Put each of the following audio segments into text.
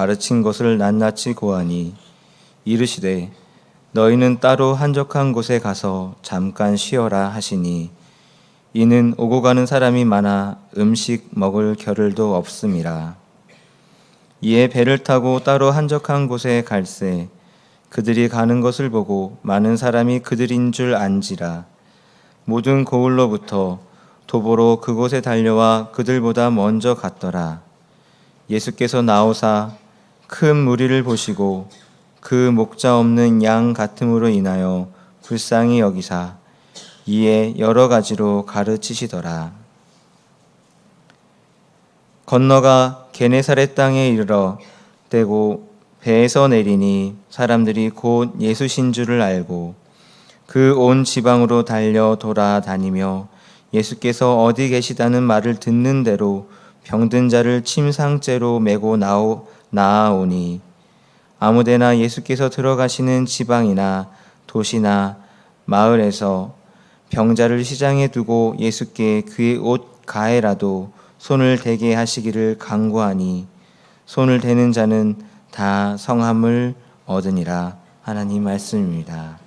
가르친 것을 낱낱이 고하니 이르시되 너희는 따로 한적한 곳에 가서 잠깐 쉬어라 하시니 이는 오고 가는 사람이 많아 음식 먹을 겨를도 없음이라. 이에 배를 타고 따로 한적한 곳에 갈새 그들이 가는 것을 보고 많은 사람이 그들인 줄 안지라. 모든 고을로부터 도보로 그곳에 달려와 그들보다 먼저 갔더라. 예수께서 나오사 큰 무리를 보시고 그 목자 없는 양 같음으로 인하여 불쌍히 여기사 이에 여러 가지로 가르치시더라. 건너가 게네사렛 땅에 이르러 떼고 배에서 내리니 사람들이 곧 예수신 줄을 알고 그 온 지방으로 달려 돌아다니며 예수께서 어디 계시다는 말을 듣는 대로 병든 자를 침상째로 메고 나아오니 아무데나 예수께서 들어가시는 지방이나 도시나 마을에서 병자를 시장에 두고 예수께 그의 옷 가에라도 손을 대게 하시기를 간구하니 손을 대는 자는 다 성함을 얻으니라. 하나님 말씀입니다.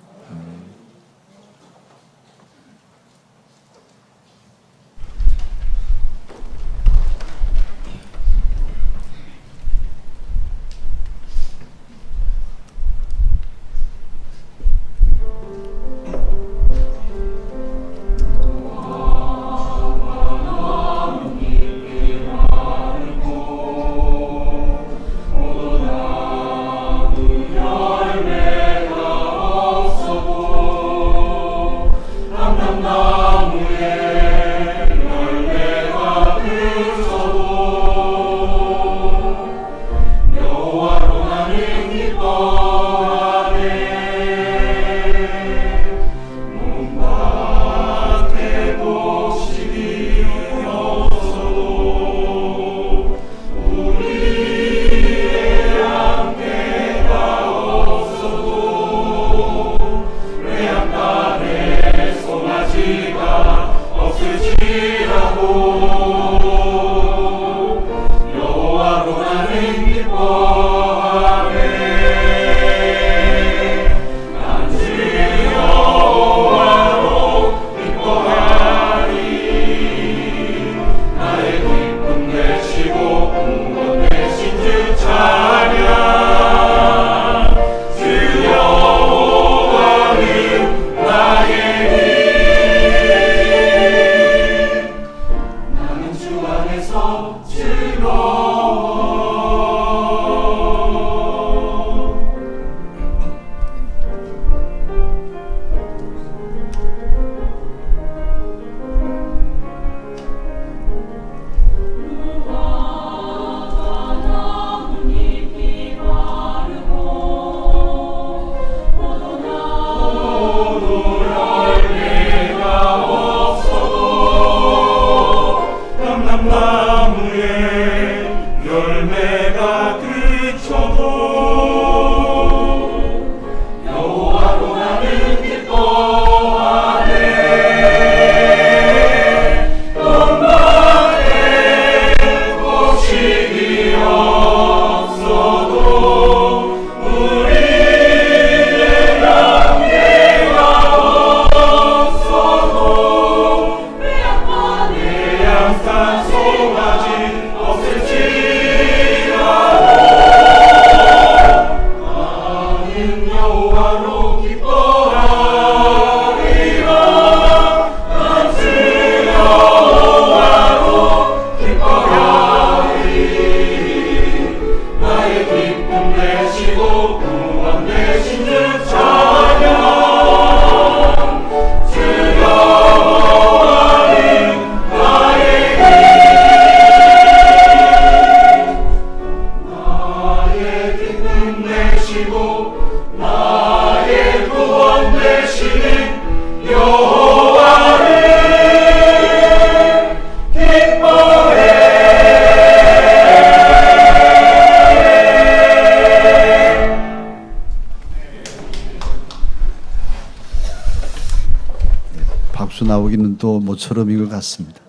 박수 나오기는 또 모처럼인 것 같습니다.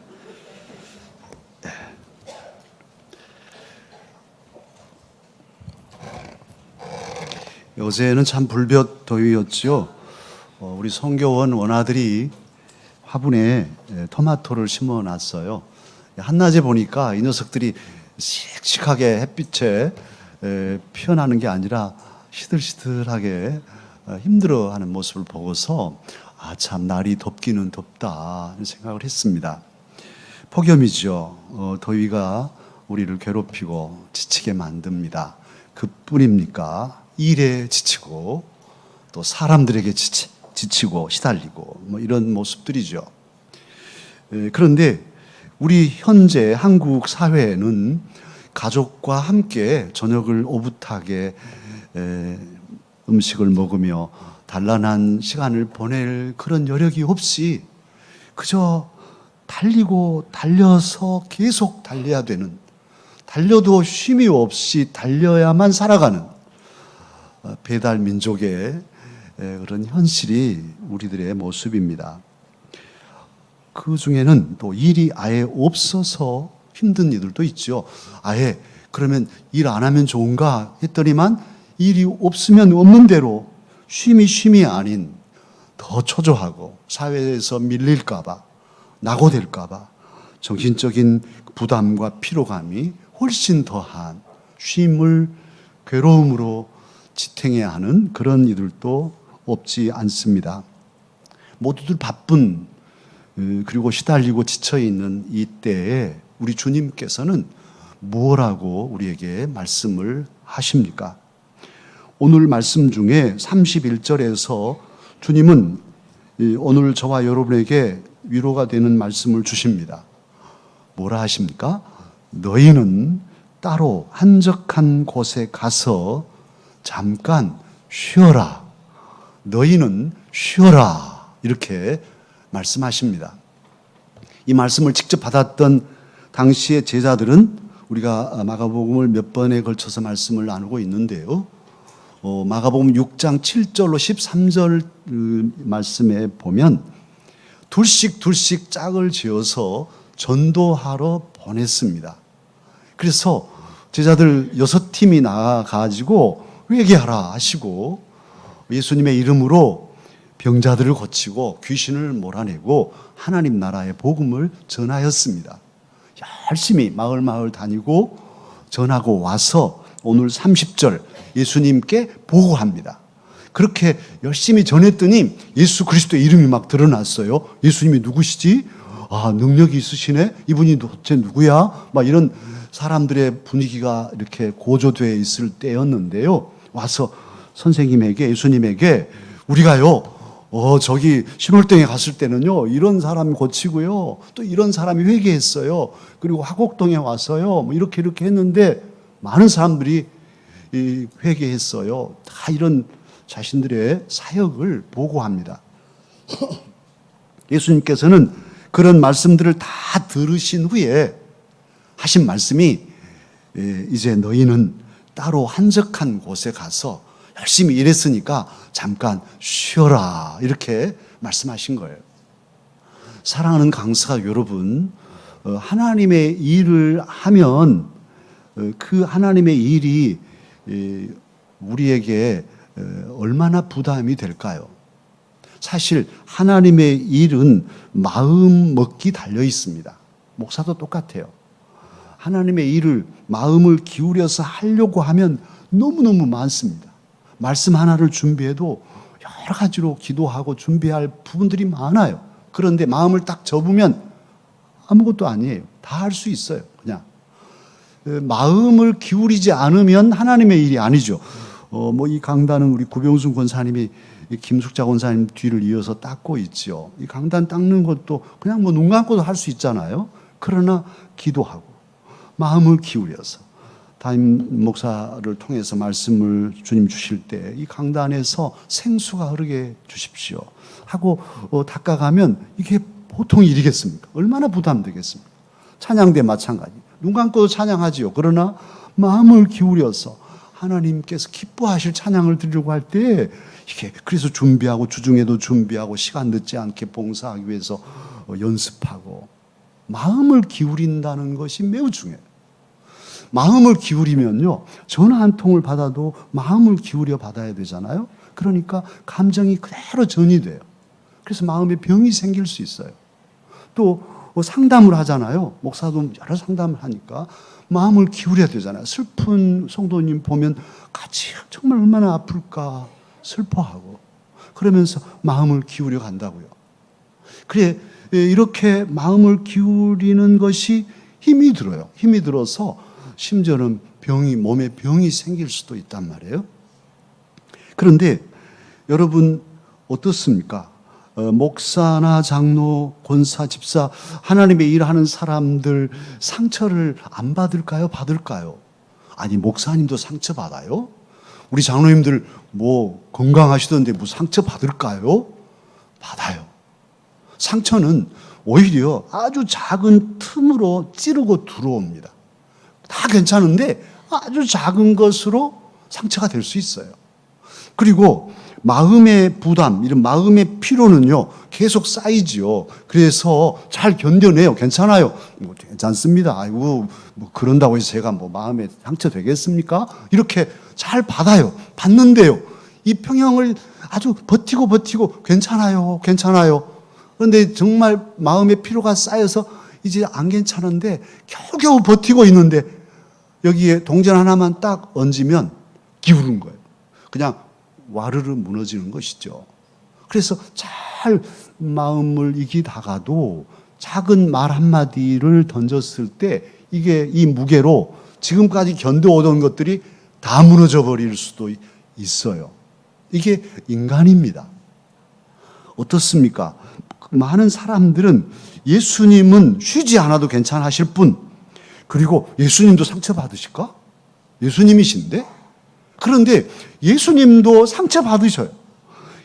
어제는 참 불볕 더위였지요. 우리 성교원 원아들이 화분에 토마토를 심어놨어요. 한낮에 보니까 이 녀석들이 씩씩하게 햇빛에 피어나는 게 아니라 시들시들하게 힘들어하는 모습을 보고서 참 날이 덥기는 덥다 이런 생각을 했습니다. 폭염이죠. 더위가 우리를 괴롭히고 지치게 만듭니다. 그뿐입니까? 일에 지치고 또 사람들에게 지치고 시달리고 뭐 이런 모습들이죠. 그런데 우리 현재 한국 사회는 가족과 함께 저녁을 오붓하게 음식을 먹으며 단란한 시간을 보낼 그런 여력이 없이 그저 달리고 달려서 계속 달려야 되는, 달려도 쉼이 없이 달려야만 살아가는 배달 민족의 그런 현실이 우리들의 모습입니다. 그 중에는 또 일이 아예 없어서 힘든 이들도 있죠. 아예 그러면 일 안 하면 좋은가 했더니만 일이 없으면 없는 대로 쉼이 아닌 더 초조하고 사회에서 밀릴까봐 낙오될까봐 정신적인 부담과 피로감이 훨씬 더한 쉼을 괴로움으로 지탱해야 하는 그런 이들도 없지 않습니다. 모두들 바쁜 그리고 시달리고 지쳐있는 이때에 우리 주님께서는 무엇라고 우리에게 말씀을 하십니까? 오늘 말씀 중에 31절에서 주님은 오늘 저와 여러분에게 위로가 되는 말씀을 주십니다. 뭐라 하십니까? 너희는 따로 한적한 곳에 가서 잠깐 쉬어라. 너희는 쉬어라. 이렇게 말씀하십니다. 이 말씀을 직접 받았던 당시의 제자들은 우리가 마가복음을 몇 번에 걸쳐서 말씀을 나누고 있는데요. 마가복음 6장 7절로 13절 말씀에 보면 둘씩 짝을 지어서 전도하러 보냈습니다. 그래서 제자들 6팀이 나가가지고 회개하라 하시고 예수님의 이름으로 병자들을 고치고 귀신을 몰아내고 하나님 나라의 복음을 전하였습니다. 열심히 마을 다니고 전하고 와서 오늘 30절 예수님께 보고합니다. 그렇게 열심히 전했더니 예수 그리스도의 이름이 막 드러났어요. 예수님이 누구시지? 능력이 있으시네? 이분이 도대체 누구야? 막 이런 사람들의 분위기가 이렇게 고조되어 있을 때였는데요. 와서 선생님에게, 예수님에게 우리가요, 저기 신월동에 갔을 때는요, 이런 사람이 고치고요, 또 이런 사람이 회개했어요. 그리고 화곡동에 와서요, 뭐 이렇게 했는데 많은 사람들이 회개했어요. 다 이런 자신들의 사역을 보고합니다. 예수님께서는 그런 말씀들을 다 들으신 후에 하신 말씀이 이제 너희는 따로 한적한 곳에 가서 열심히 일했으니까 잠깐 쉬어라 이렇게 말씀하신 거예요. 사랑하는 강사 여러분, 하나님의 일을 하면 그 하나님의 일이 우리에게 얼마나 부담이 될까요? 사실 하나님의 일은 마음 먹기 달려 있습니다. 목사도 똑같아요. 하나님의 일을 마음을 기울여서 하려고 하면 너무너무 많습니다. 말씀 하나를 준비해도 여러 가지로 기도하고 준비할 부분들이 많아요. 그런데 마음을 딱 접으면 아무것도 아니에요. 다 할 수 있어요. 그냥 마음을 기울이지 않으면 하나님의 일이 아니죠. 이 강단은 우리 구병순 권사님이 김숙자 권사님 뒤를 이어서 닦고 있죠. 이 강단 닦는 것도 그냥 눈 감고도 할 수 있잖아요. 그러나 기도하고 마음을 기울여서 담임 목사를 통해서 말씀을 주님 주실 때 이 강단에서 생수가 흐르게 주십시오 하고 닦아가면 이게 보통 일이겠습니까? 얼마나 부담되겠습니까? 찬양대 마찬가지. 눈 감고도 찬양하지요. 그러나 마음을 기울여서 하나님께서 기뻐하실 찬양을 드리려고 할 때 이게 그래서 준비하고 주중에도 준비하고 시간 늦지 않게 봉사하기 위해서 연습하고 마음을 기울인다는 것이 매우 중요해요. 마음을 기울이면요, 전화 한 통을 받아도 마음을 기울여 받아야 되잖아요. 그러니까 감정이 그대로 전이 돼요. 그래서 마음에 병이 생길 수 있어요. 또 상담을 하잖아요. 목사도 여러 상담을 하니까 마음을 기울여야 되잖아요. 슬픈 성도님 보면 같이 정말 얼마나 아플까 슬퍼하고 그러면서 마음을 기울여 간다고요. 그래, 이렇게 마음을 기울이는 것이 힘이 들어요. 힘이 들어서 심지어는 몸에 병이 생길 수도 있단 말이에요. 그런데 여러분 어떻습니까? 목사나 장로, 권사, 집사, 하나님의 일하는 사람들 상처를 안 받을까요? 받을까요? 아니, 목사님도 상처 받아요? 우리 장로님들 뭐 건강하시던데 뭐 상처 받을까요? 받아요. 상처는 오히려 아주 작은 틈으로 찌르고 들어옵니다. 다 괜찮은데 아주 작은 것으로 상처가 될 수 있어요. 그리고 마음의 부담, 이런 마음의 피로는요, 계속 쌓이지요. 그래서 잘 견뎌내요. 괜찮아요. 뭐 괜찮습니다. 아이고, 뭐 그런다고 해서 제가 뭐 마음에 상처 되겠습니까? 이렇게 잘 받아요. 받는데요. 이 평형을 아주 버티고 괜찮아요. 그런데 정말 마음의 피로가 쌓여서 이제 안 괜찮은데 겨우겨우 버티고 있는데 여기에 동전 하나만 딱 얹으면 기울은 거예요. 그냥 와르르 무너지는 것이죠. 그래서 잘 마음을 이기다가도 작은 말 한마디를 던졌을 때 이게 이 무게로 지금까지 견뎌오던 것들이 다 무너져 버릴 수도 있어요. 이게 인간입니다. 어떻습니까? 많은 사람들은 예수님은 쉬지 않아도 괜찮으실 분, 그리고 예수님도 상처받으실까? 예수님이신데? 그런데 예수님도 상처받으셔요.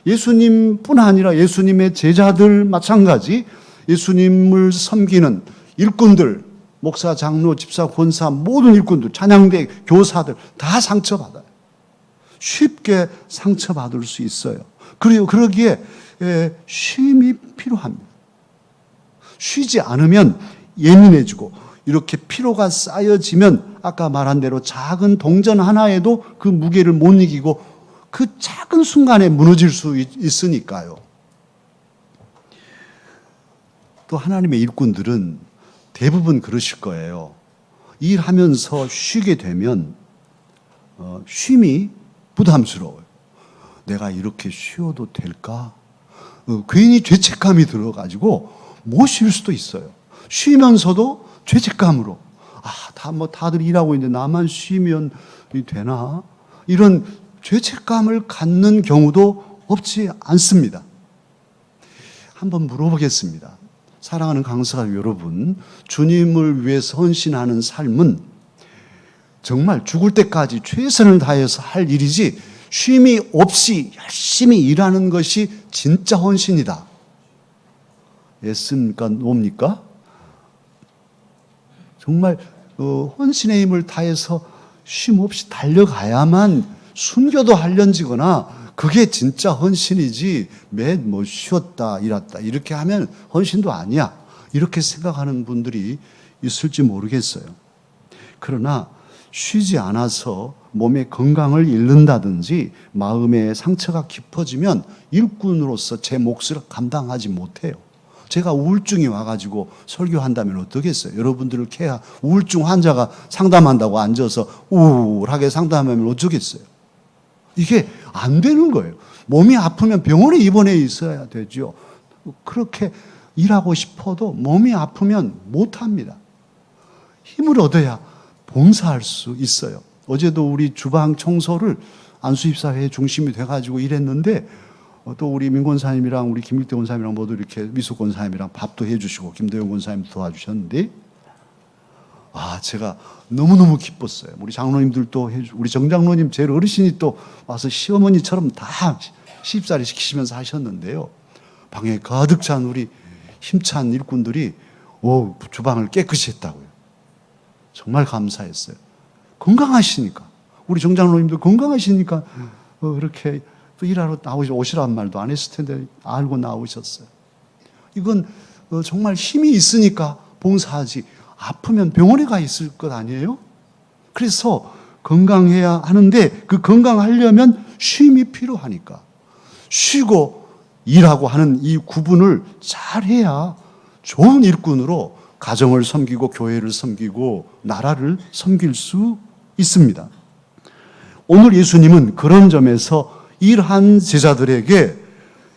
예수님뿐 아니라 예수님의 제자들 마찬가지, 예수님을 섬기는 일꾼들, 목사, 장로, 집사, 권사, 모든 일꾼들, 찬양대, 교사들 다 상처받아요. 쉽게 상처받을 수 있어요. 그리고 그러기에 쉼이 필요합니다. 쉬지 않으면 예민해지고 이렇게 피로가 쌓여지면 아까 말한 대로 작은 동전 하나에도 그 무게를 못 이기고 그 작은 순간에 무너질 수 있으니까요. 또 하나님의 일꾼들은 대부분 그러실 거예요. 일하면서 쉬게 되면 쉼이 부담스러워요. 내가 이렇게 쉬어도 될까? 괜히 죄책감이 들어가지고 못 쉴 수도 있어요. 쉬면서도 죄책감으로 다들 일하고 있는데 나만 쉬면 되나? 이런 죄책감을 갖는 경우도 없지 않습니다. 한번 물어보겠습니다. 사랑하는 강사 여러분, 주님을 위해서 헌신하는 삶은 정말 죽을 때까지 최선을 다해서 할 일이지 쉼이 없이 열심히 일하는 것이 진짜 헌신이다. 예습니까? 뭡니까? 정말 헌신의 힘을 다해서 쉼 없이 달려가야만 순교도 할련지거나 그게 진짜 헌신이지 뭐 쉬었다 일했다 이렇게 하면 헌신도 아니야 이렇게 생각하는 분들이 있을지 모르겠어요. 그러나 쉬지 않아서 몸의 건강을 잃는다든지 마음의 상처가 깊어지면 일꾼으로서 제 몫을 감당하지 못해요. 제가 우울증이 와가지고 설교한다면 어떻겠어요? 여러분들을 우울증 환자가 상담한다고 앉아서 우울하게 상담하면 어쩌겠어요? 이게 안 되는 거예요. 몸이 아프면 병원에 입원해 있어야 되죠. 그렇게 일하고 싶어도 몸이 아프면 못합니다. 힘을 얻어야 봉사할 수 있어요. 어제도 우리 주방 청소를 안수입사회 중심이 돼가지고 일했는데 또 우리 민 권사님이랑 우리 김일대 권사님이랑 모두 이렇게 미숙 권사님이랑 밥도 해주시고 김도영 권사님도 도와주셨는데 제가 너무너무 기뻤어요. 우리 장로님들도 우리 정장로님 제일 어르신이 또 와서 시어머니처럼 다 시집살이 시키시면서 하셨는데요. 방에 가득 찬 우리 힘찬 일꾼들이 주방을 깨끗이 했다고요. 정말 감사했어요. 건강하시니까 우리 정장로님도 건강하시니까 그렇게 또 일하러 오시라는 말도 안 했을 텐데 알고 나오셨어요. 이건 정말 힘이 있으니까 봉사하지 아프면 병원에 가 있을 것 아니에요? 그래서 건강해야 하는데 그 건강하려면 쉼이 필요하니까 쉬고 일하고 하는 이 구분을 잘 해야 좋은 일꾼으로 가정을 섬기고 교회를 섬기고 나라를 섬길 수 있습니다. 오늘 예수님은 그런 점에서 일한 제자들에게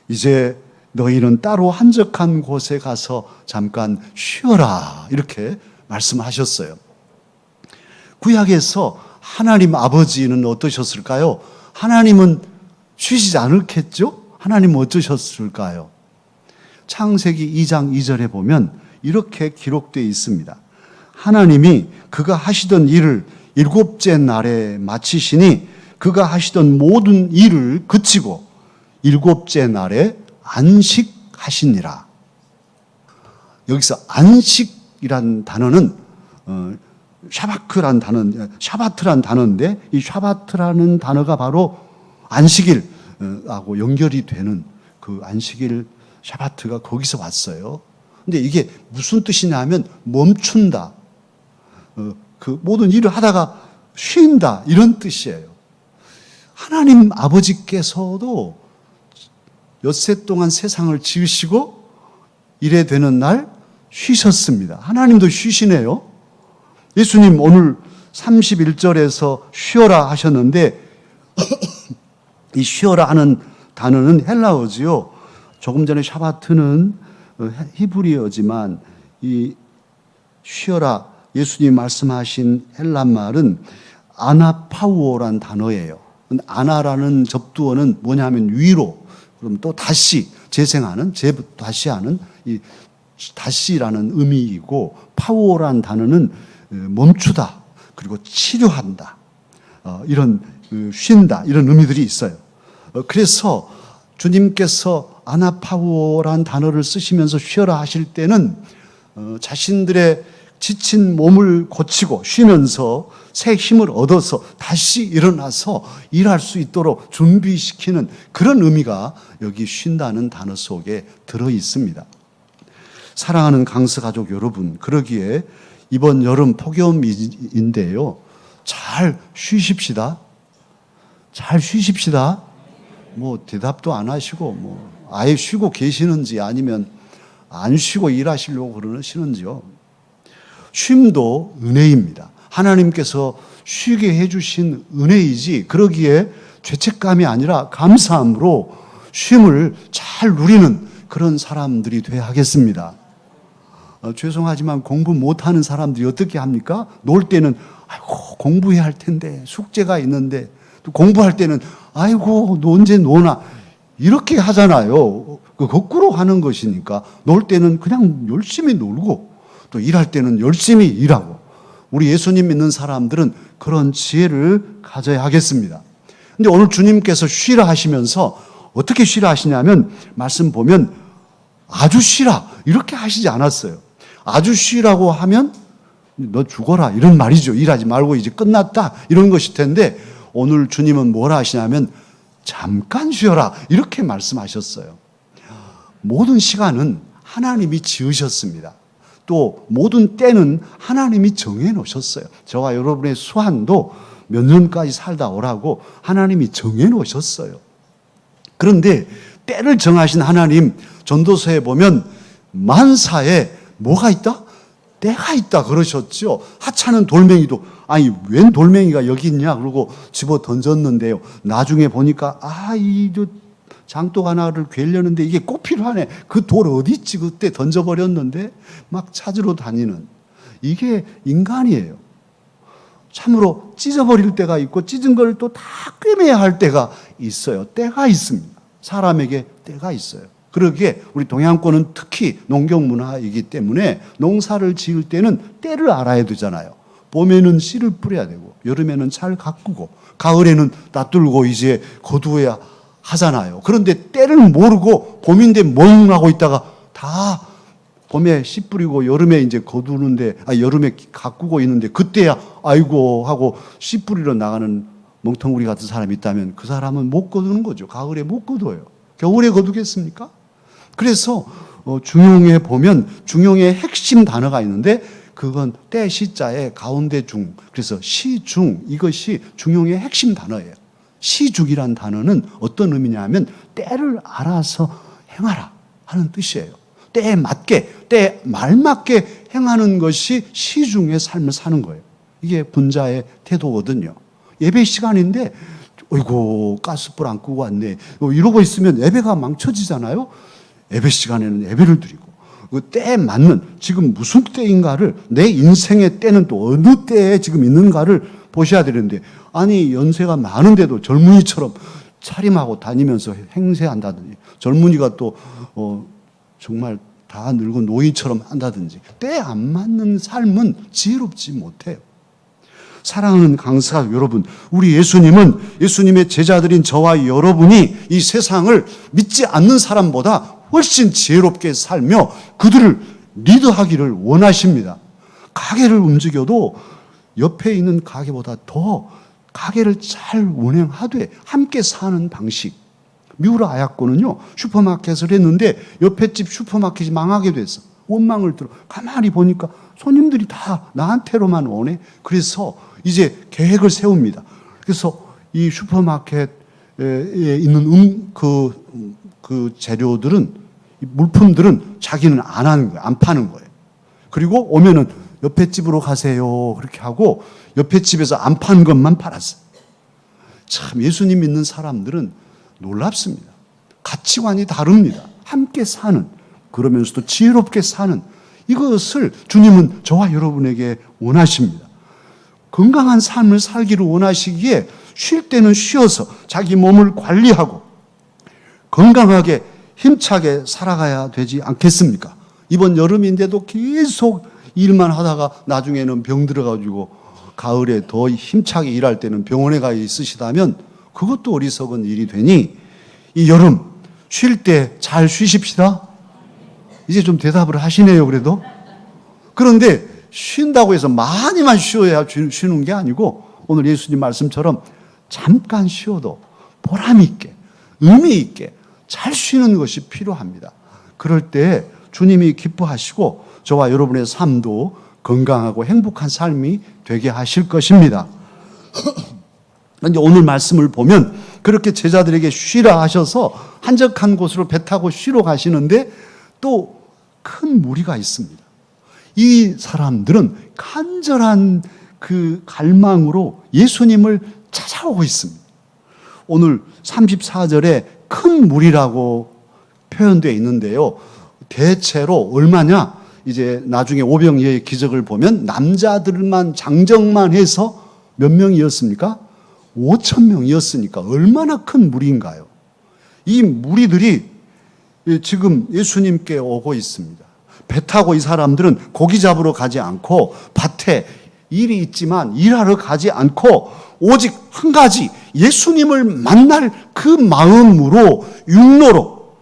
이제 너희는 따로 한적한 곳에 가서 잠깐 쉬어라 이렇게 말씀하셨어요. 구약에서 하나님 아버지는 어떠셨을까요? 하나님은 쉬시지 않을겠죠? 하나님은 어떠셨을까요? 창세기 2장 2절에 보면 이렇게 기록되어 있습니다. 하나님이 그가 하시던 일을 일곱째 날에 마치시니 그가 하시던 모든 일을 그치고 일곱째 날에 안식하시니라. 여기서 안식이란 단어는 샤바크란 단어, 샤바트란 단어인데 이 샤바트라는 단어가 바로 안식일하고 연결이 되는 그 안식일 샤바트가 거기서 왔어요. 근데 이게 무슨 뜻이냐면 멈춘다. 그 모든 일을 하다가 쉰다 이런 뜻이에요. 하나님 아버지께서도 엿새 동안 세상을 지으시고 이래 되는 날 쉬셨습니다. 하나님도 쉬시네요. 예수님 오늘 31절에서 쉬어라 하셨는데 이 쉬어라 하는 단어는 헬라어지요. 조금 전에 샤바트는 히브리어지만 이 쉬어라 예수님 말씀하신 헬라 말은 아나파우어란 단어예요. 아나라는 접두어는 뭐냐면 위로, 그럼 또 다시 재생하는, 다시 하는 이 다시라는 의미이고 파우어란 단어는 멈추다 그리고 치료한다 이런 쉰다 이런 의미들이 있어요. 그래서 주님께서 아나파우어란 단어를 쓰시면서 쉬어라 하실 때는 자신들의 지친 몸을 고치고 쉬면서 새 힘을 얻어서 다시 일어나서 일할 수 있도록 준비시키는 그런 의미가 여기 쉰다는 단어 속에 들어 있습니다. 사랑하는 강서 가족 여러분, 그러기에 이번 여름 폭염인데요. 잘 쉬십시다. 잘 쉬십시다. 뭐 대답도 안 하시고 뭐 아예 쉬고 계시는지 아니면 안 쉬고 일하시려고 그러시는지요. 쉼도 은혜입니다. 하나님께서 쉬게 해주신 은혜이지 그러기에 죄책감이 아니라 감사함으로 쉼을 잘 누리는 그런 사람들이 돼야 하겠습니다. 죄송하지만 공부 못하는 사람들이 어떻게 합니까? 놀 때는 아이고 공부해야 할 텐데 숙제가 있는데 또 공부할 때는 아이고 너 언제 노나 이렇게 하잖아요. 그 거꾸로 하는 것이니까 놀 때는 그냥 열심히 놀고 또 일할 때는 열심히 일하고 우리 예수님 믿는 사람들은 그런 지혜를 가져야 하겠습니다. 근데 오늘 주님께서 쉬라 하시면서 어떻게 쉬라 하시냐면 말씀 보면 아주 쉬라 이렇게 하시지 않았어요. 아주 쉬라고 하면 너 죽어라 이런 말이죠. 일하지 말고 이제 끝났다 이런 것일 텐데 오늘 주님은 뭐라 하시냐면 잠깐 쉬어라 이렇게 말씀하셨어요. 모든 시간은 하나님이 지으셨습니다. 또 모든 때는 하나님이 정해 놓으셨어요. 저와 여러분의 수한도 몇 년까지 살다 오라고 하나님이 정해 놓으셨어요. 그런데 때를 정하신 하나님 전도서에 보면 만사에 뭐가 있다? 때가 있다 그러셨죠. 하찮은 돌멩이도 아니 웬 돌멩이가 여기 있냐 그러고 집어 던졌는데요. 나중에 보니까 이 장독 하나를 괴려는데 이게 꼭 필요하네. 그 돌 어디 있지? 그때 던져버렸는데 막 찾으러 다니는 이게 인간이에요. 참으로 찢어버릴 때가 있고 찢은 걸 또 다 꿰매야 할 때가 있어요. 때가 있습니다. 사람에게 때가 있어요. 그러기에 우리 동양권은 특히 농경 문화이기 때문에 농사를 지을 때는 때를 알아야 되잖아요. 봄에는 씨를 뿌려야 되고 여름에는 잘 가꾸고 가을에는 놔두고 이제 거두어야 하잖아요. 그런데 때를 모르고 봄인데 멍하고 있다가 다 봄에 씨 뿌리고 여름에 이제 거두는데 여름에 가꾸고 있는데 그때야 아이고 하고 씨 뿌리러 나가는 멍텅구리 같은 사람이 있다면 그 사람은 못 거두는 거죠. 가을에 못 거둬요. 겨울에 거두겠습니까? 그래서 중용에 보면 중용의 핵심 단어가 있는데 그건 때 시자의 가운데 중, 그래서 시중, 이것이 중용의 핵심 단어예요. 시중이란 단어는 어떤 의미냐면 때를 알아서 행하라 하는 뜻이에요. 때에 맞게, 때에 말맞게 행하는 것이 시중의 삶을 사는 거예요. 이게 분자의 태도거든요. 예배 시간인데 어이구 가스불 안 끄고 왔네 이러고 있으면 예배가 망쳐지잖아요. 예배 시간에는 예배를 드리고 그 때에 맞는 지금 무슨 때인가를, 내 인생의 때는 또 어느 때에 지금 있는가를 보셔야 되는데, 아니 연세가 많은데도 젊은이처럼 차림하고 다니면서 행세한다든지, 젊은이가 또 정말 다 늙은 노인처럼 한다든지, 때에 안 맞는 삶은 지혜롭지 못해요. 사랑하는 강사 여러분, 우리 예수님은, 예수님의 제자들인 저와 여러분이 이 세상을 믿지 않는 사람보다 훨씬 지혜롭게 살며 그들을 리드하기를 원하십니다. 가게를 움직여도 옆에 있는 가게보다 더 가게를 잘 운행하되 함께 사는 방식. 미우라 아야코는요, 슈퍼마켓을 했는데 옆에 집 슈퍼마켓이 망하게 됐어. 원망을 들어. 가만히 보니까 손님들이 다 나한테로만 오네. 그래서 이제 계획을 세웁니다. 그래서 이 슈퍼마켓에 있는 그 재료들은, 물품들은 자기는 안 하는 거예요. 안 파는 거예요. 그리고 오면은 옆에 집으로 가세요. 그렇게 하고 옆에 집에서 안 파는 것만 팔았어요. 참 예수님 믿는 사람들은 놀랍습니다. 가치관이 다릅니다. 함께 사는, 그러면서도 지혜롭게 사는, 이것을 주님은 저와 여러분에게 원하십니다. 건강한 삶을 살기를 원하시기에 쉴 때는 쉬어서 자기 몸을 관리하고 건강하게 힘차게 살아가야 되지 않겠습니까? 이번 여름인데도 계속 일만 하다가 나중에는 병 들어가지고 가을에 더 힘차게 일할 때는 병원에 가 있으시다면 그것도 어리석은 일이 되니, 이 여름 쉴 때 잘 쉬십시다. 이제 좀 대답을 하시네요. 그래도. 그런데 쉰다고 해서 많이만 쉬어야 쉬는 게 아니고, 오늘 예수님 말씀처럼 잠깐 쉬어도 보람 있게, 의미 있게 잘 쉬는 것이 필요합니다. 그럴 때 주님이 기뻐하시고 저와 여러분의 삶도 건강하고 행복한 삶이 되게 하실 것입니다. 이제 오늘 말씀을 보면 그렇게 제자들에게 쉬라 하셔서 한적한 곳으로 배 타고 쉬러 가시는데 또 큰 무리가 있습니다. 이 사람들은 간절한 그 갈망으로 예수님을 찾아오고 있습니다. 오늘 34절에 큰 무리라고 표현되어 있는데요. 대체로 얼마냐? 이제 나중에 오병이어의 기적을 보면 남자들만 장정만 해서 몇 명이었습니까? 5,000명이었으니까 얼마나 큰 무리인가요? 이 무리들이 지금 예수님께 오고 있습니다. 배 타고 이 사람들은 고기 잡으러 가지 않고 밭에 일이 있지만 일하러 가지 않고 오직 한 가지, 예수님을 만날 그 마음으로, 육로로,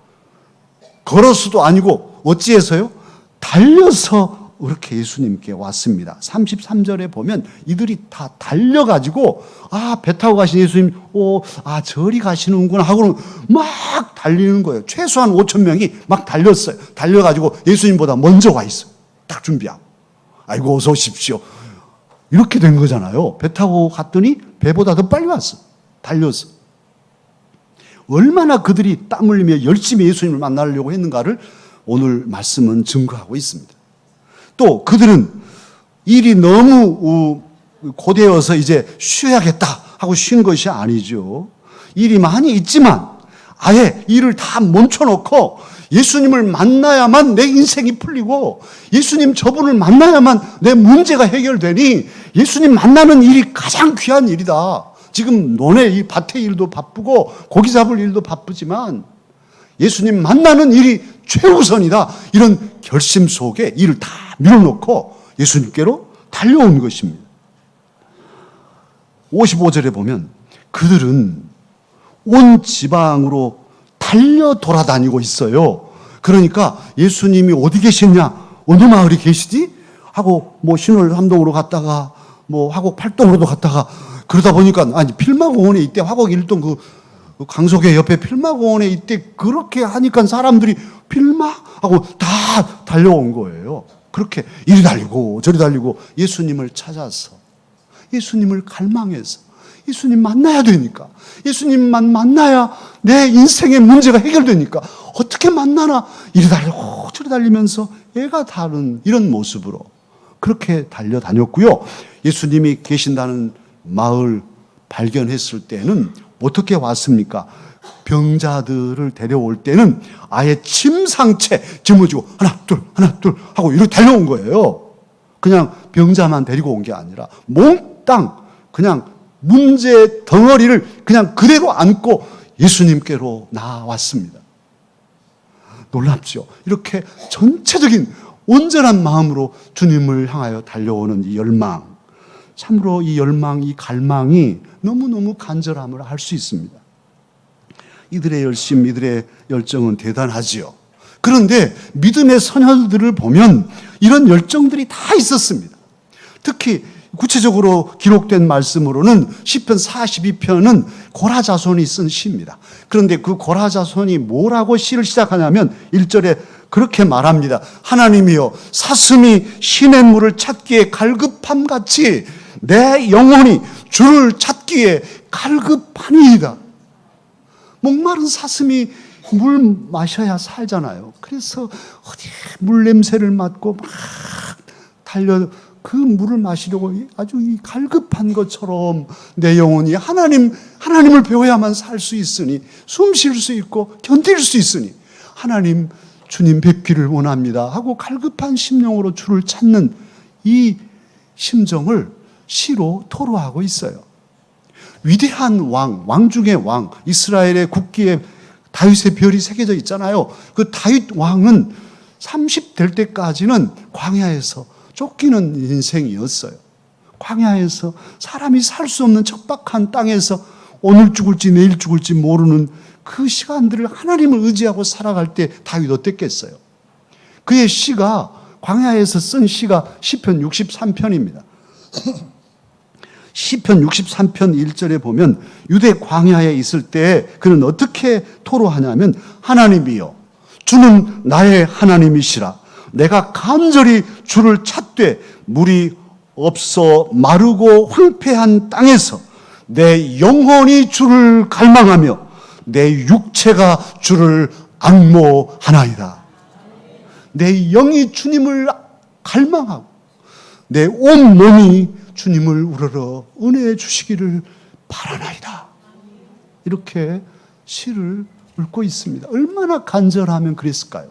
걸어서도 아니고 어찌해서요? 달려서 이렇게 예수님께 왔습니다. 33절에 보면 이들이 다 달려가지고, 배 타고 가신 예수님, 저리 가시는구나 하고는 막 달리는 거예요. 최소한 5,000명이 막 달렸어요. 달려가지고 예수님보다 먼저 와 있어요. 딱 준비하고. 아이고, 어서 오십시오. 이렇게 된 거잖아요. 배 타고 갔더니 배보다 더 빨리 왔어. 달려서. 얼마나 그들이 땀 흘리며 열심히 예수님을 만나려고 했는가를 오늘 말씀은 증거하고 있습니다. 또 그들은 일이 너무 고되어서 이제 쉬어야겠다 하고 쉰 것이 아니죠. 일이 많이 있지만 아예 일을 다 멈춰놓고 예수님을 만나야만 내 인생이 풀리고, 예수님 저분을 만나야만 내 문제가 해결되니 예수님 만나는 일이 가장 귀한 일이다. 지금 논의 이 밭의 일도 바쁘고 고기 잡을 일도 바쁘지만 예수님 만나는 일이 최우선이다. 이런 결심 속에 일을 다 밀어놓고 예수님께로 달려온 것입니다. 55절에 보면 그들은 온 지방으로 달려 돌아다니고 있어요. 그러니까 예수님이 어디 계시냐, 어느 마을에 계시지? 하고 신월 삼동으로 갔다가 화곡 팔동으로도 갔다가, 그러다 보니까 필마공원에 있대. 화곡 일동 그 강석의 옆에 필마공원에 있대. 그렇게 하니까 사람들이 필마? 하고 다 달려온 거예요. 그렇게 이리 달리고 저리 달리고 예수님을 찾아서 예수님을 갈망해서 예수님 만나야 되니까 예수님만 만나야 내 인생의 문제가 해결되니까 어떻게 만나나 이리 달리고 저리 달리면서 애가 다른 이런 모습으로 그렇게 달려다녔고요. 예수님이 계신다는 마을 발견했을 때는 어떻게 왔습니까? 병자들을 데려올 때는 아예 침상채 짊어지고 하나 둘 하고 이렇게 달려온 거예요. 그냥 병자만 데리고 온 게 아니라 몽땅 그냥 문제 덩어리를 그냥 그대로 안고 예수님께로 나왔습니다. 놀랍죠? 이렇게 전체적인 온전한 마음으로 주님을 향하여 달려오는 이 열망, 참으로 이 열망, 이 갈망이 너무너무 간절함을 알 수 있습니다. 이들의 열심, 이들의 열정은 대단하지요. 그런데 믿음의 선열들을 보면 이런 열정들이 다 있었습니다. 특히 구체적으로 기록된 말씀으로는 시편 42편은 고라자손이 쓴 시입니다. 그런데 그 고라자손이 뭐라고 시를 시작하냐면 1절에 그렇게 말합니다. 하나님이여 사슴이 시냇물을 찾기에 갈급함같이 내 영혼이 주를 찾기에 갈급하니이다. 목마른 사슴이 물 마셔야 살잖아요. 그래서 어디 물 냄새를 맡고 막 달려 그 물을 마시려고 아주 이 갈급한 것처럼 내 영혼이 하나님을 배워야만 살 수 있으니 숨 쉴 수 있고 견딜 수 있으니 하나님 주님 뵙기를 원합니다 하고 갈급한 심령으로 주를 찾는 이 심정을 시로 토로하고 있어요. 위대한 왕 중의 왕, 이스라엘의 국기에 다윗의 별이 새겨져 있잖아요. 그 다윗 왕은 30 될 때까지는 광야에서 쫓기는 인생이었어요. 광야에서 사람이 살 수 없는 척박한 땅에서 오늘 죽을지 내일 죽을지 모르는 그 시간들을 하나님을 의지하고 살아갈 때 다윗 어땠겠어요? 그의 시가 광야에서 쓴 시가 시편 63편입니다. 시편 63편 1절에 보면 유대 광야에 있을 때 그는 어떻게 토로하냐면 하나님이여 주는 나의 하나님이시라 내가 간절히 주를 찾되 물이 없어 마르고 황폐한 땅에서 내 영혼이 주를 갈망하며 내 육체가 주를 앙모하나이다. 내 영이 주님을 갈망하고 내 온몸이 주님을 우러러 은혜 주시기를 바라나이다. 이렇게 시를 읊고 있습니다. 얼마나 간절하면 그랬을까요?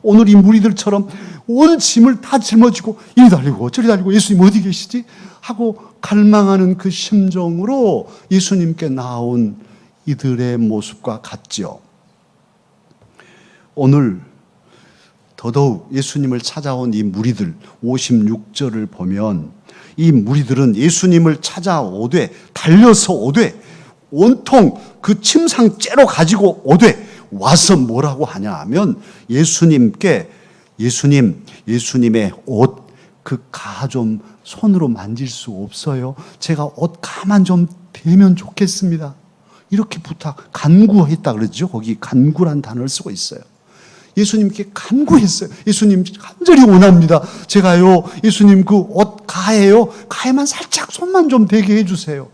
오늘 이 무리들처럼 온 짐을 다 짊어지고 이리 달리고 저리 달리고 예수님 어디 계시지? 하고 갈망하는 그 심정으로 예수님께 나온 이들의 모습과 같죠. 오늘 더더욱 예수님을 찾아온 이 무리들 56절을 보면 이 무리들은 예수님을 찾아오되 달려서 오되 온통 그 침상째로 가지고 오되 와서 뭐라고 하냐 하면 예수님께 예수님의 옷 그 가 좀 손으로 만질 수 없어요? 제가 옷 가만 좀 대면 좋겠습니다. 이렇게 간구했다 그러죠. 거기 간구란 단어를 쓰고 있어요. 예수님께 간구했어요. 예수님 간절히 원합니다. 제가요 예수님 그 옷 가에요 가에만 살짝 손만 좀 대게 해주세요.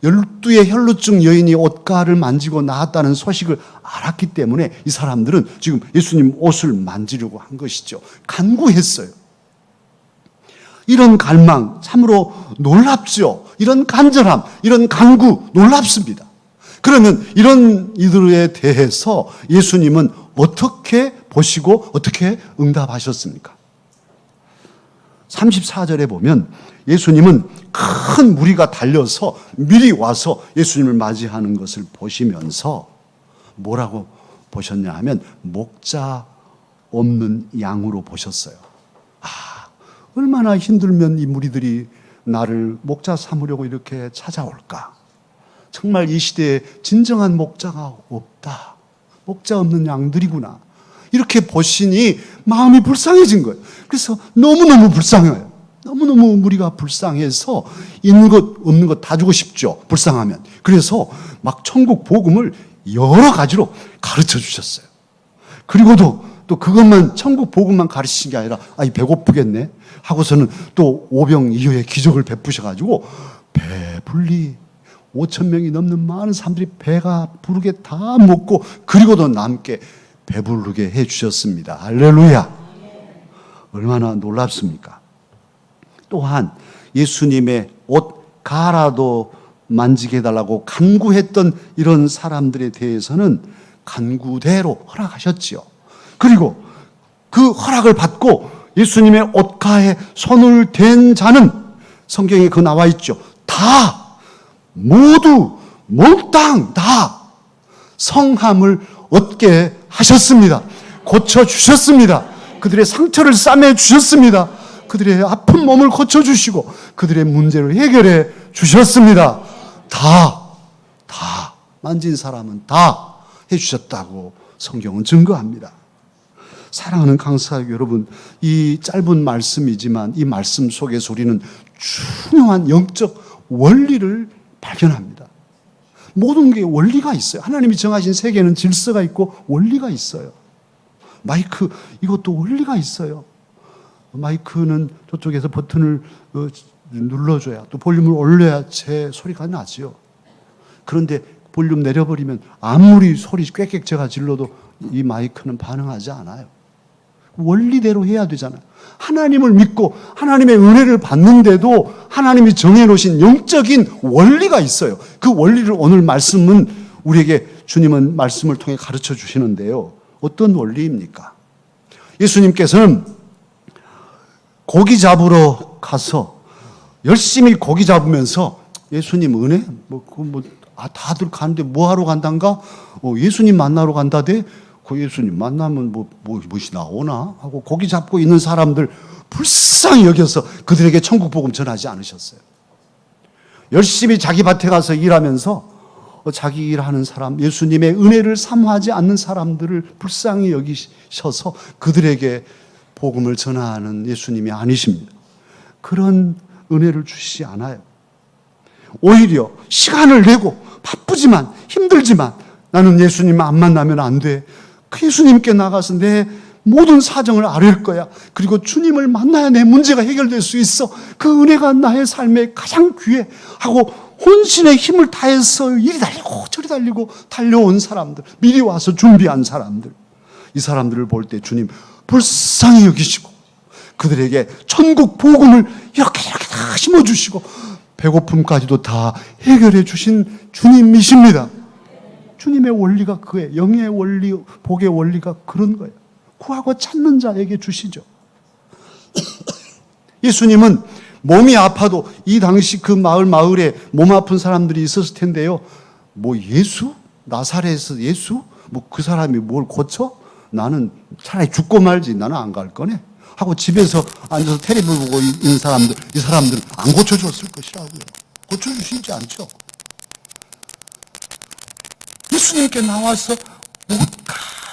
12의 혈루증 여인이 옷가를 만지고 나았다는 소식을 알았기 때문에 이 사람들은 지금 예수님 옷을 만지려고 한 것이죠. 간구했어요. 이런 갈망 참으로 놀랍죠. 이런 간절함, 이런 간구 놀랍습니다. 그러면 이런 이들에 대해서 예수님은 어떻게 보시고 어떻게 응답하셨습니까? 34절에 보면 예수님은 큰 무리가 달려서 미리 와서 예수님을 맞이하는 것을 보시면서 뭐라고 보셨냐 하면 목자 없는 양으로 보셨어요. 얼마나 힘들면 이 무리들이 나를 목자 삼으려고 이렇게 찾아올까? 정말 이 시대에 진정한 목자가 없다. 목자 없는 양들이구나. 이렇게 보시니 마음이 불쌍해진 거예요. 그래서 너무너무 불쌍해요. 너무너무 무리가 불쌍해서 있는 것 없는 것 다 주고 싶죠. 불쌍하면. 그래서 막 천국 복음을 여러 가지로 가르쳐 주셨어요. 그리고도 또 그것만 천국 복음만 가르치신 게 아니라 이 배고프겠네 하고서는 또 오병이어의 기적을 베푸셔가지고 배불리 5천 명이 넘는 많은 사람들이 배가 부르게 다 먹고 그리고도 남게 배부르게 해주셨습니다. 할렐루야. 얼마나 놀랍습니까? 또한 예수님의 옷 가라도 만지게 해달라고 간구했던 이런 사람들에 대해서는 간구대로 허락하셨지요. 그리고 그 허락을 받고 예수님의 옷가에 손을 댄 자는 성경에 그 나와 있죠. 다 모두 몽땅 다 성함을 얻게 하셨습니다. 고쳐주셨습니다. 그들의 상처를 싸매 주셨습니다. 그들의 아픈 몸을 고쳐주시고 그들의 문제를 해결해 주셨습니다. 다 만진 사람은 다 해주셨다고 성경은 증거합니다. 사랑하는 강사역 여러분, 이 짧은 말씀이지만 이 말씀 속에서 우리는 중요한 영적 원리를 발견합니다. 모든 게 원리가 있어요. 하나님이 정하신 세계는 질서가 있고 원리가 있어요. 마이크 이것도 원리가 있어요. 마이크는 저쪽에서 버튼을 눌러줘야 또 볼륨을 올려야 제 소리가 나지요. 그런데 볼륨 내려버리면 아무리 소리 꽥꽥 제가 질러도 이 마이크는 반응하지 않아요. 원리대로 해야 되잖아요. 하나님을 믿고 하나님의 은혜를 받는데도 하나님이 정해놓으신 영적인 원리가 있어요. 그 원리를 오늘 말씀은 우리에게 주님은 말씀을 통해 가르쳐 주시는데요. 어떤 원리입니까? 예수님께서는 고기 잡으러 가서 열심히 고기 잡으면서 예수님 은혜? 다들 가는데 뭐 하러 간단가? 예수님 만나러 간다대? 그 예수님 만나면 무엇이 나오나? 하고 고기 잡고 있는 사람들 불쌍히 여겨서 그들에게 천국 복음 전하지 않으셨어요. 열심히 자기 밭에 가서 일하면서 자기 일하는 사람, 예수님의 은혜를 사모하지 않는 사람들을 불쌍히 여기셔서 그들에게 복음을 전하는 예수님이 아니십니다. 그런 은혜를 주시지 않아요. 오히려 시간을 내고 바쁘지만 힘들지만 나는 예수님 안 만나면 안 돼. 그 예수님께 나가서 내 모든 사정을 아뢰을 거야. 그리고 주님을 만나야 내 문제가 해결될 수 있어. 그 은혜가 나의 삶에 가장 귀해 하고 혼신의 힘을 다해서 이리 달리고 저리 달리고 달려온 사람들, 미리 와서 준비한 사람들, 이 사람들을 볼 때 주님 불쌍히 여기시고 그들에게 천국 복음을 이렇게 다 심어주시고 배고픔까지도 다 해결해 주신 주님이십니다. 주님의 원리가 그거예요. 영의 원리, 복의 원리가 그런 거예요. 구하고 찾는 자에게 주시죠. 예수님은 몸이 아파도 이 당시 그 마을에 몸 아픈 사람들이 있었을 텐데요. 예수? 나사렛에서 예수? 그 사람이 뭘 고쳐? 나는 차라리 죽고 말지. 나는 안 갈 거네. 하고 집에서 앉아서 텔레비 보고 있는 사람들, 이 사람들은 안 고쳐줬을 것이라고요. 고쳐주시지 않죠. 예수님께 나와서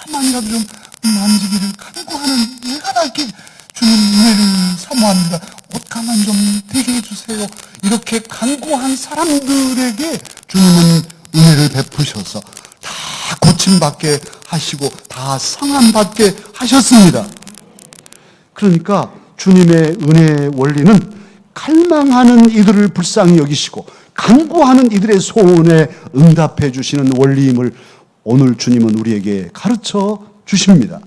가만히라도 좀 만지기를 간구하는 내가 닿게 주님 은혜를 사모합니다. 옷가만 좀 되게 해주세요. 이렇게 간구한 사람들에게 주님은 은혜를 베푸셔서 다 고침받게 하시고 다 성함받게 하셨습니다. 그러니까 주님의 은혜의 원리는 갈망하는 이들을 불쌍히 여기시고 간구하는 이들의 소원에 응답해 주시는 원리임을 오늘 주님은 우리에게 가르쳐 주십니다.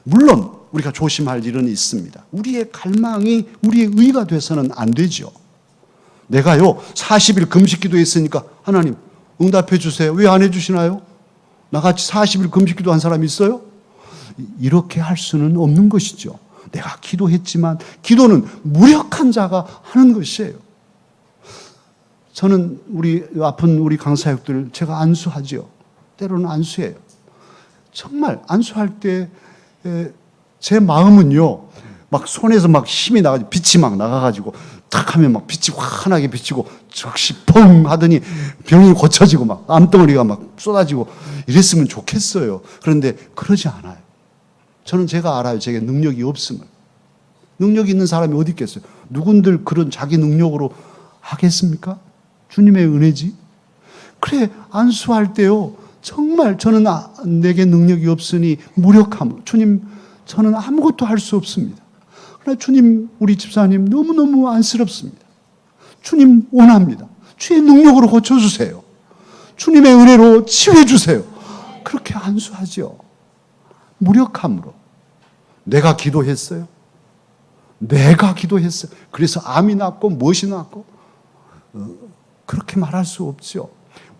물론 우리가 조심할 일은 있습니다. 우리의 갈망이 우리의 의가 돼서는 안 되죠. 내가요 40일 금식 기도했으니까 하나님 응답해 주세요. 왜 안 해주시나요? 나같이 40일 금식 기도한 사람이 있어요? 이렇게 할 수는 없는 것이죠. 내가 기도했지만 기도는 무력한 자가 하는 것이에요. 저는 아픈 우리 강사역들 제가 안수하죠. 때로는 안수해요. 정말 안수할 때 제 마음은요, 막 손에서 막 힘이 나가지고 빛이 막 나가가지고 탁 하면 막 빛이 환하게 비치고 즉시 펑 하더니 병이 고쳐지고 막 암덩어리가 막 쏟아지고 이랬으면 좋겠어요. 그런데 그러지 않아요. 저는 제가 알아요. 제게 능력이 없음을. 능력이 있는 사람이 어디 있겠어요? 누군들 그런 자기 능력으로 하겠습니까? 주님의 은혜지. 그래, 안수할 때요, 정말 저는 내게 능력이 없으니 무력함으로 주님 저는 아무것도 할 수 없습니다. 그러나 주님 우리 집사님 너무너무 안쓰럽습니다. 주님 원합니다. 주의 능력으로 고쳐주세요. 주님의 은혜로 치유해주세요. 그렇게 안수하죠. 무력함으로. 내가 기도했어요. 내가 기도했어요. 그래서 암이 났고 무엇이 났고 그렇게 말할 수 없죠.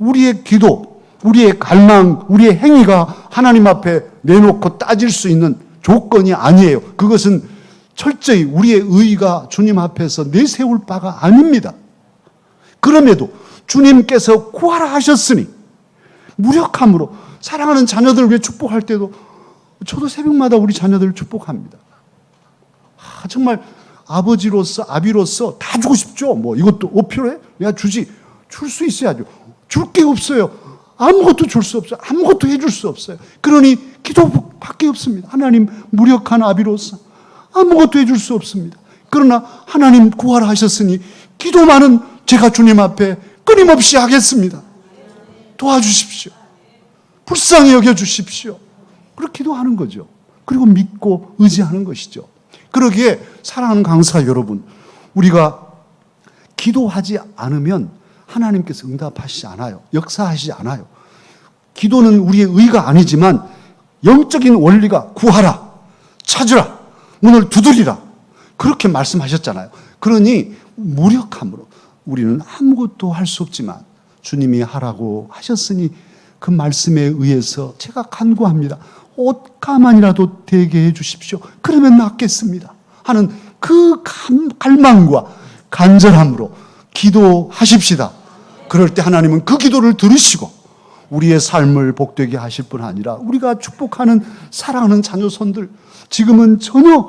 우리의 기도, 우리의 갈망, 우리의 행위가 하나님 앞에 내놓고 따질 수 있는 조건이 아니에요. 그것은 철저히 우리의 의의가 주님 앞에서 내세울 바가 아닙니다. 그럼에도 주님께서 구하라 하셨으니 무력함으로 사랑하는 자녀들을 위해 축복할 때도 저도 새벽마다 우리 자녀들을 축복합니다. 정말 아버지로서 아비로서 다 주고 싶죠. 뭐 이것도 필요해? 내가 주지. 줄 수 있어야죠. 줄 게 없어요. 아무것도 줄 수 없어요. 아무것도 해줄 수 없어요. 그러니 기도밖에 없습니다. 하나님 무력한 아비로서 아무것도 해줄 수 없습니다. 그러나 하나님 구하라 하셨으니 기도만은 제가 주님 앞에 끊임없이 하겠습니다. 도와주십시오. 불쌍히 여겨주십시오. 그렇게 기도하는 거죠. 그리고 믿고 의지하는 것이죠. 그러기에 사랑하는 강사 여러분, 우리가 기도하지 않으면 하나님께서 응답하시지 않아요. 역사하시지 않아요. 기도는 우리의 의가 아니지만 영적인 원리가 구하라, 찾으라, 문을 두드리라 그렇게 말씀하셨잖아요. 그러니 무력함으로 우리는 아무것도 할 수 없지만 주님이 하라고 하셨으니 그 말씀에 의해서 제가 간구합니다. 옷가만이라도 되게 해 주십시오. 그러면 낫겠습니다 하는 그 갈망과 간절함으로 기도하십시다. 그럴 때 하나님은 그 기도를 들으시고 우리의 삶을 복되게 하실 뿐 아니라 우리가 축복하는 사랑하는 자녀손들 지금은 전혀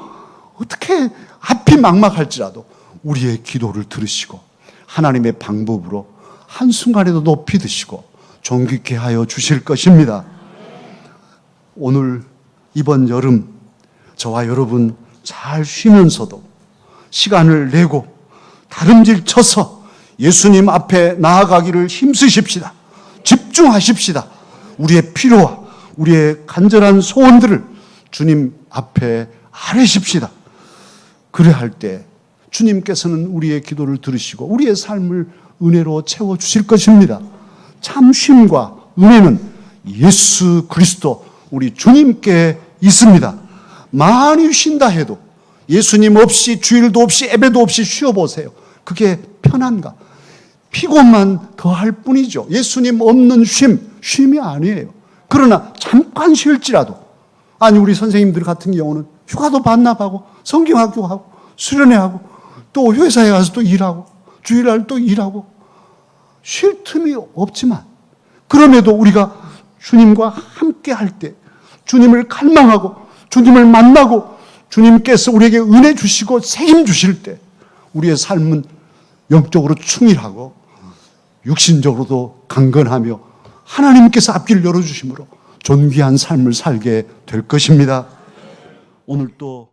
어떻게 앞이 막막할지라도 우리의 기도를 들으시고 하나님의 방법으로 한순간에도 높이 드시고 존귀케 하여 주실 것입니다. 오늘 이번 여름 저와 여러분 잘 쉬면서도 시간을 내고 다름질 쳐서 예수님 앞에 나아가기를 힘쓰십시다. 집중하십시다. 우리의 필요와 우리의 간절한 소원들을 주님 앞에 아뢰십시다. 그래 할 때 주님께서는 우리의 기도를 들으시고 우리의 삶을 은혜로 채워주실 것입니다. 참 쉼과 은혜는 예수 그리스도 우리 주님께 있습니다. 많이 쉰다 해도 예수님 없이 주일도 없이 예배도 없이 쉬어보세요. 그게 편한가? 피곤만 더할 뿐이죠. 예수님 없는 쉼이 아니에요. 그러나 잠깐 쉴지라도 아니 우리 선생님들 같은 경우는 휴가도 반납하고 성경학교하고 수련회하고 또 회사에 가서 또 일하고 주일날 또 일하고 쉴 틈이 없지만 그럼에도 우리가 주님과 함께 할 때 주님을 갈망하고 주님을 만나고 주님께서 우리에게 은혜 주시고 책임 주실 때 우리의 삶은 영적으로 충실하고 육신적으로도 강건하며 하나님께서 앞길을 열어주심으로 존귀한 삶을 살게 될 것입니다. 오늘 또